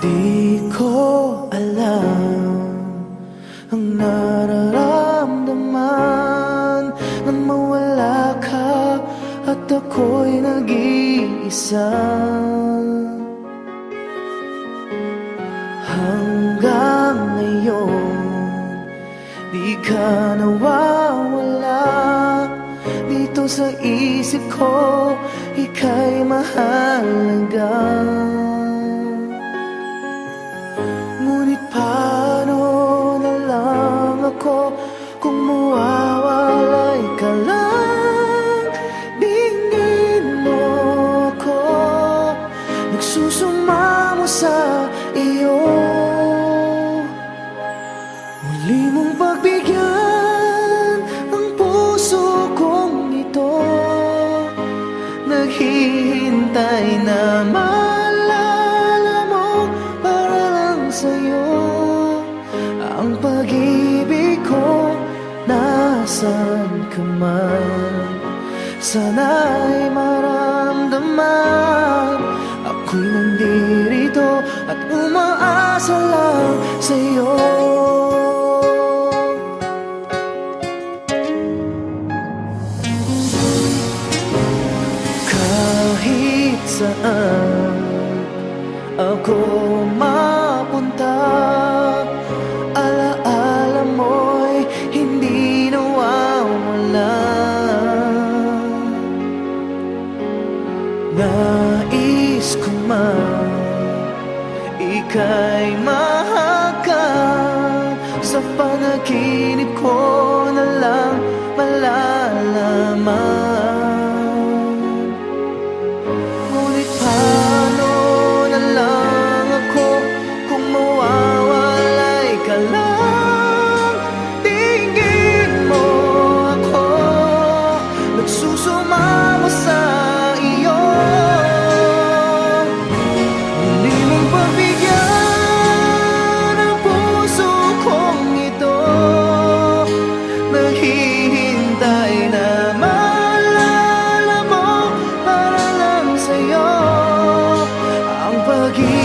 Di ko alam ang nararamdaman nang mawala ka at ako'y nag-iisa. Hanggang ngayon di ka nawawala dito sa isip ko, ika'y mahalaga. Ngunit paano na lang ako kung mawawalay ka lang? Dinggin mo ako, nagsusumamo sa iyo. Muli mong pagbigyan ang puso kong ito, naghihintay na maalala mo para lang sa'yo. Ang pag-ibig ko, nasan ka man, sana'y maramdaman. Ako'y nandirito at umaasa lang sa'yo. Kahit saan ako mapunta, alaala mo'y hindi nawawala. Nais ko man ika'y mahagkan, sa panaginip ko na lang malalaman. Ngunit paano na lang ako kung mawawalay ka lang? Tingin mo ako, nagsusumamo sa iyo. Muli mong pagbigyan ang puso kong ito, naghihintay na maalala mo para lang sa'yo. Ang pag-ibig